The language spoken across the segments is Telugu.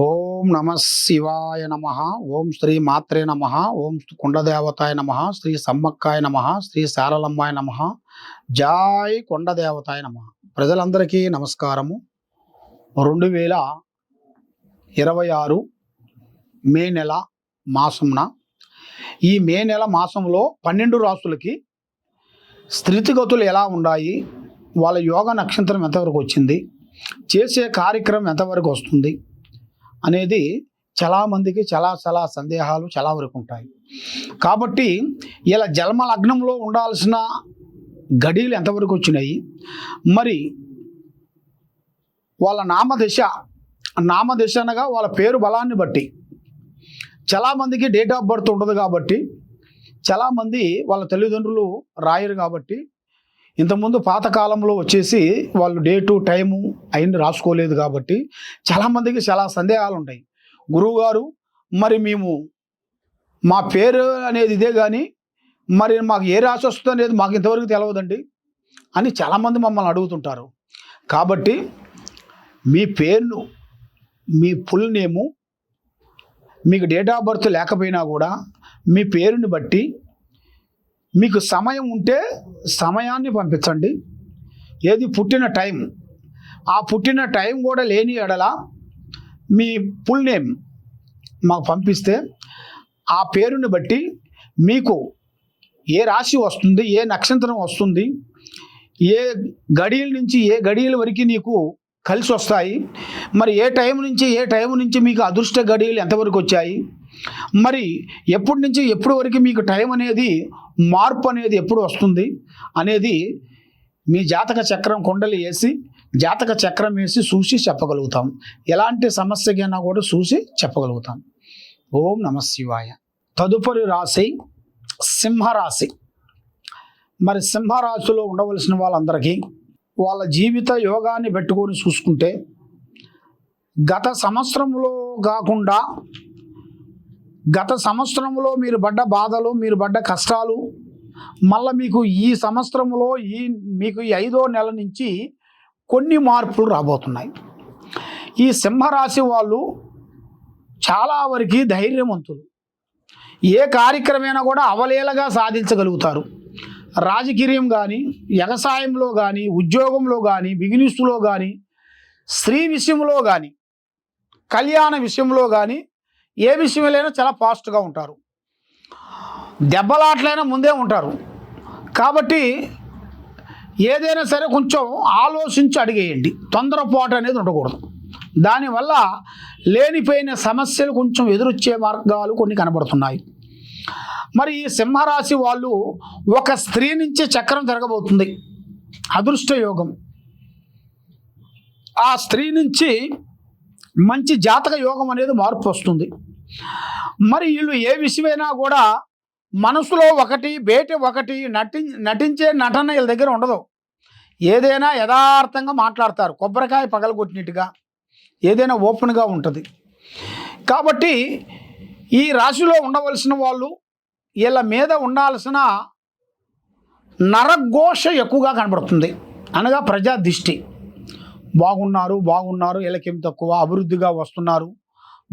ఓం నమ శివాయ నమ. ఓం శ్రీ మాత్రే నమ. ఓం కొండదేవతాయ నమ. శ్రీ సమ్మక్కాయ నమ. శ్రీ శారలమ్మాయ నమ. జాయ్ కొండదేవతాయ నమ. ప్రజలందరికీ నమస్కారము. 2026 మే నెల మాసంన ఈ మే నెల మాసంలో 12 రాసులకి స్థితిగతులు ఎలా ఉన్నాయి, వాళ్ళ యోగ నక్షత్రం ఎంతవరకు వచ్చింది, చేసే కార్యక్రమం ఎంతవరకు వస్తుంది అనేది చాలామందికి చాలా సందేహాలు చాలా వరకు ఉంటాయి. కాబట్టి ఇలా జన్మ లగ్నంలో ఉండాల్సిన గడియలు ఎంతవరకు వచ్చినాయి, మరి వాళ్ళ నామదశ అనగా వాళ్ళ పేరు బలాన్ని బట్టి చాలామందికి డేట్ ఆఫ్ బర్త్ ఉండదు. కాబట్టి చాలామంది వాళ్ళ తల్లిదండ్రులు రాయరు. కాబట్టి ఇంతకుముందు పాతకాలంలో వచ్చేసి వాళ్ళు డేటు టైము అయింది రాసుకోలేదు. కాబట్టి చాలామందికి చాలా సందేహాలు ఉంటాయి. గురువుగారు, మరి మేము మా పేరు అనేది ఇదే కానీ మరి మాకు ఏ రాశి వస్తుంది అనేది మాకు ఇంతవరకు తెలియదండి అని చాలామంది మమ్మల్ని అడుగుతుంటారు. కాబట్టి మీ పేరును, మీ ఫుల్ నేము, మీకు డేట్ ఆఫ్ బర్త్ లేకపోయినా కూడా మీ పేరుని బట్టి మీకు సమయం ఉంటే సమయాన్ని పంపించండి. ఏది పుట్టిన టైం, ఆ పుట్టిన టైం కూడా లేని ఎడల మీ ఫుల్ నేమ్ మాకు పంపిస్తే ఆ పేరుని బట్టి మీకు ఏ రాశి వస్తుంది, ఏ నక్షత్రం వస్తుంది, ఏ గడియల నుంచి ఏ గడియల వరకు నీకు కలిసి వస్తాయి, మరి ఏ టైం నుంచి మీకు అదృష్ట గడియలు ఎంతవరకు వచ్చాయి, మరి ఎప్పటి నుంచి ఎప్పటి వరకు మీకు టైం అనేది మార్పు అనేది ఎప్పుడు వస్తుంది అనేది మీ జాతక చక్రం కుండలి వేసి జాతక చక్రం వేసి చూసి చెప్పగలుగుతాం. ఎలాంటి సమస్యకైనా కూడా చూసి చెప్పగలుగుతాం. ఓం నమ శివాయ. తదుపరి రాశి సింహరాశి. మరి సింహరాశిలో ఉండవలసిన వాళ్ళందరికీ వాళ్ళ జీవిత యోగాన్ని పెట్టుకొని చూసుకుంటే గత సంవత్సరంలో కాకుండా గత సంవత్సరంలో మీరు పడ్డ బాధలు, మీరు పడ్డ కష్టాలు మళ్ళీ మీకు ఈ సంవత్సరంలో మీకు ఈ 5వ నెల నుంచి కొన్ని మార్పులు రాబోతున్నాయి. ఈ సింహరాశి వాళ్ళు చాలా వరకు ధైర్యవంతులు. ఏ కార్యక్రమైనా కూడా అవలీలగా సాధించగలుగుతారు. రాజకీయం కానీ, వ్యవసాయంలో కానీ, ఉద్యోగంలో కానీ, బిజినెస్లో కానీ, స్త్రీ విషయంలో కానీ, కళ్యాణ విషయంలో కానీ, ఏ విషయంలోనైనా చాలా ఫాస్ట్గా ఉంటారు. దెబ్బలాట్లైనా ముందే ఉంటారు. కాబట్టి ఏదైనా సరే కొంచెం ఆలోచించి అడిగేయండి. తొందరపాటు అనేది ఉండకూడదు. దానివల్ల లేనిపోయిన సమస్యలు కొంచెం ఎదురొచ్చే మార్గాలు కొన్ని కనబడుతున్నాయి. మరి ఈ సింహరాశి వాళ్ళు ఒక స్త్రీ నుంచి చక్రం జరగబోతుంది, అదృష్ట యోగం. ఆ స్త్రీ నుంచి మంచి జాతక యోగం అనేది మార్పు వస్తుంది. మరి వీళ్ళు ఏ విషయమైనా కూడా మనసులో ఒకటి బయట ఒకటి నటించే నటన వీళ్ళ దగ్గర ఉండదు. ఏదైనా యథార్థంగా మాట్లాడతారు, కొబ్బరికాయ పగలగొట్టినట్టుగా ఏదైనా ఓపెన్గా ఉంటుంది. కాబట్టి ఈ రాశిలో ఉండవలసిన వాళ్ళు వీళ్ళ మీద ఉండాల్సిన నరఘోష ఎక్కువగా కనబడుతుంది. అనగా ప్రజా దిష్టి. బాగున్నారు వీళ్ళకేం తక్కువ, అభివృద్ధిగా వస్తున్నారు,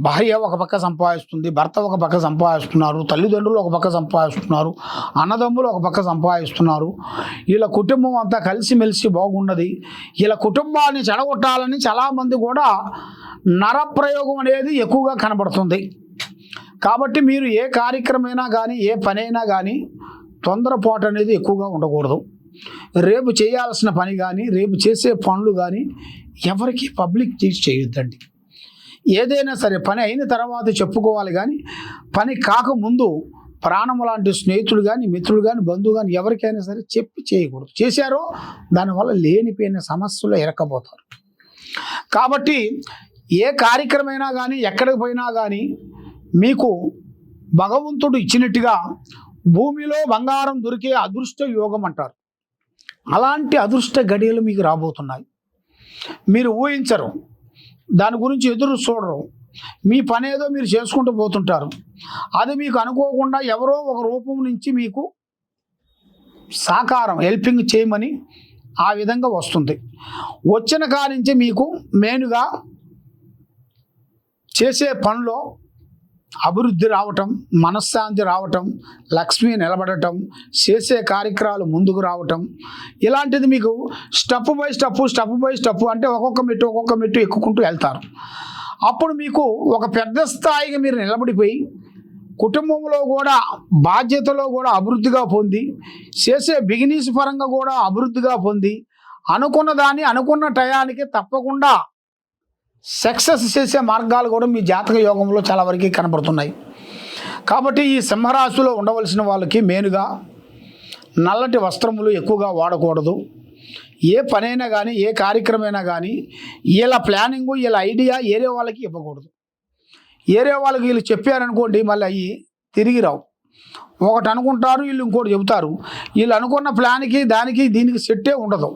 భార్య ఒక పక్క సంపాదిస్తుంది, భర్త ఒక పక్క సంపాదిస్తున్నారు, తల్లిదండ్రులు ఒక పక్క సంపాదిస్తున్నారు, అన్నదమ్ములు ఒక పక్క సంపాదిస్తున్నారు. వీళ్ళ కుటుంబం అంతా కలిసిమెలిసి బాగున్నది. వీళ్ళ కుటుంబాన్ని చెడగొట్టాలని చాలామంది కూడా నరప్రయోగం అనేది ఎక్కువగా కనబడుతుంది. కాబట్టి మీరు ఏ కార్యక్రమైనా కానీ, ఏ పనైనా కానీ తొందరపాటు అనేది ఎక్కువగా ఉండకూడదు. రేపు చేయాల్సిన పని కానీ, రేపు చేసే పనులు కానీ ఎవరికి పబ్లిక్ చేయొద్దండి. ఏదైనా సరే పని అయిన తర్వాత చెప్పుకోవాలి కానీ పని కాకముందు ప్రాణము లాంటి స్నేహితులు కానీ, మిత్రులు కానీ, బంధువు కానీ ఎవరికైనా సరే చెప్పి చేయకూడదు. చేశారో దానివల్ల లేనిపోయిన సమస్యలు ఎరకపోతారు. కాబట్టి ఏ కార్యక్రమైనా కానీ, ఎక్కడికి పోయినా కానీ మీకు భగవంతుడు ఇచ్చినట్టుగా భూమిలో బంగారం దొరికే అదృష్ట యోగం అంటారు. అలాంటి అదృష్ట గడియలు మీకు రాబోతున్నాయి. మీరు ఊహించరు, దాని గురించి ఎదురు చూడరు. మీ పని ఏదో మీరు చేసుకుంటూ పోతుంటారు. అది మీకు అనుకోకుండా ఎవరో ఒక రూపం నుంచి మీకు సాకారం హెల్పింగ్ చేయమని ఆ విధంగా వస్తుంది. వచ్చిన కాడి నుంచి మీకు మెయిన్గా చేసే పనిలో అభివృద్ధి రావటం, మనశ్శాంతి రావటం, లక్ష్మి నిలబడటం, చేసే కార్యక్రమాలు ముందుకు రావటం, ఇలాంటిది మీకు స్టెప్ బై స్టెప్ అంటే ఒక్కొక్క మెట్టు ఎక్కుకుంటూ వెళ్తారు. అప్పుడు మీకు ఒక పెద్ద స్థాయిగా మీరు నిలబడిపోయి కుటుంబంలో కూడా బాధ్యతలో కూడా అభివృద్ధిగా పొంది, చేసే బిజినెస్ పరంగా కూడా అభివృద్ధిగా పొంది, అనుకున్న దాన్ని అనుకున్న టయానికి తప్పకుండా సక్సెస్ చేసే మార్గాలు కూడా మీ జాతక యోగంలో చాలా వరకు కనబడుతున్నాయి. కాబట్టి ఈ సింహరాశిలో ఉండవలసిన వాళ్ళకి మెయిన్గా నల్లటి వస్త్రములు ఎక్కువగా వాడకూడదు. ఏ పనైనా కానీ, ఏ కార్యక్రమైనా కానీ వీళ్ళ ప్లానింగు, వీళ్ళ ఐడియా ఏరే వాళ్ళకి ఇవ్వకూడదు. ఏరే వాళ్ళకి వీళ్ళు చెప్పారనుకోండి, మళ్ళీ అవి తిరిగి రావు. ఒకటి అనుకుంటారు, వీళ్ళు ఇంకోటి చెబుతారు. వీళ్ళు అనుకున్న ప్లాన్కి దానికి దీనికి సెట్టే ఉండదు.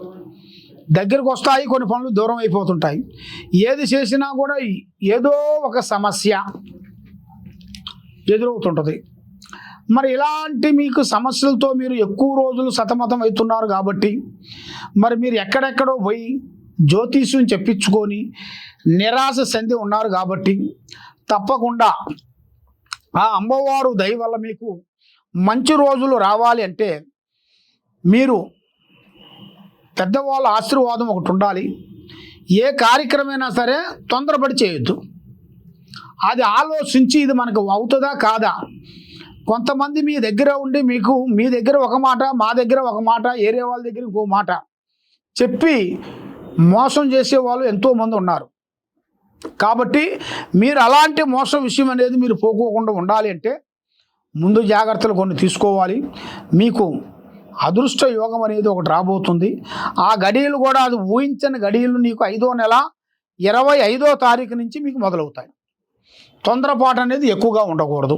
దగ్గరకు వస్తాయి, కొన్ని పనులు దూరం అయిపోతుంటాయి. ఏది చేసినా కూడా ఏదో ఒక సమస్య ఎదురవుతుంటుంది. మరి ఇలాంటి మీకు సమస్యలతో మీరు ఎక్కువ రోజులు సతమతం అవుతున్నారు కాబట్టి మరి మీరు ఎక్కడెక్కడో పోయి జ్యోతిష్యం చెప్పించుకొని నిరాశ చెంది ఉన్నారు కాబట్టి తప్పకుండా ఆ అమ్మవారు దయ వల్ల మీకు మంచి రోజులు రావాలి అంటే మీరు పెద్దవాళ్ళ ఆశీర్వాదం ఒకటి ఉండాలి. ఏ కార్యక్రమైనా సరే తొందరపడి చేయొద్దు. అది ఆలోచించి ఇది మనకు అవుతుందా కాదా. కొంతమంది మీ దగ్గర ఉండి మీ దగ్గర ఒక మాట, మా దగ్గర ఒక మాట, ఏరే వాళ్ళ దగ్గర ఇంకో మాట చెప్పి మోసం చేసేవాళ్ళు ఎంతోమంది ఉన్నారు. కాబట్టి మీరు అలాంటి మోసం విషయం అనేది మీరు పోకోకుండా ఉండాలి అంటే ముందు జాగ్రత్తలు కొన్ని తీసుకోవాలి. మీకు అదృష్ట యోగం అనేది ఒకటి రాబోతుంది. ఆ గడియలు కూడా అది ఊహించని గడియలు నీకు 5వ నెల 25వ తారీఖు నుంచి మీకు మొదలవుతాయి. తొందరపాటు అనేది ఎక్కువగా ఉండకూడదు.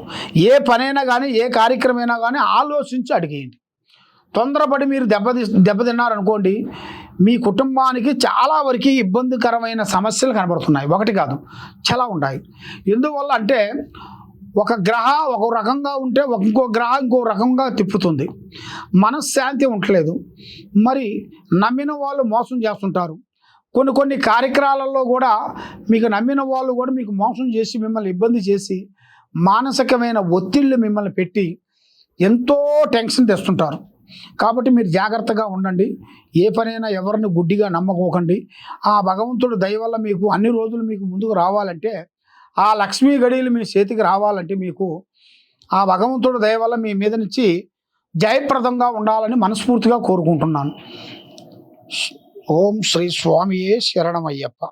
ఏ పనైనా కానీ, ఏ కార్యక్రమైనా కానీ ఆలోచించి అడిగేయండి. తొందరపడి మీరు దెబ్బతిన్నారనుకోండి, మీ కుటుంబానికి చాలా వరకు ఇబ్బందికరమైన సమస్యలు కనబడుతున్నాయి. ఒకటి కాదు, చాలా ఉన్నాయి. ఎందువల్ల అంటే ఒక గ్రహం ఒక రకంగా ఉంటే ఇంకో గ్రహం ఇంకో రకంగా తిప్పుతుంది. మనశ్శాంతి ఉండలేదు. మరి నమ్మిన వాళ్ళు మోసం చేస్తుంటారు. కొన్ని కార్యక్రమాలలో కూడా మీకు నమ్మిన వాళ్ళు కూడా మీకు మోసం చేసి మిమ్మల్ని ఇబ్బంది చేసి మానసికమైన ఒత్తిళ్ళు మిమ్మల్ని పెట్టి ఎంతో టెన్షన్ తెస్తుంటారు. కాబట్టి మీరు జాగ్రత్తగా ఉండండి. ఏ పనైనా ఎవరిని గుడ్డిగా నమ్మకోకండి. ఆ భగవంతుడు దయ వల్ల మీకు అన్ని రోజులు మీకు ముందుకు రావాలంటే, ఆ లక్ష్మీ గడియలు మీ చేతికి రావాలంటే మీకు ఆ భగవంతుడు దయ వల్ల మీ మీద నుంచి జయప్రదంగా ఉండాలని మనస్ఫూర్తిగా కోరుకుంటున్నాను. ఓం శ్రీ స్వామియే శరణమయ్యప్ప.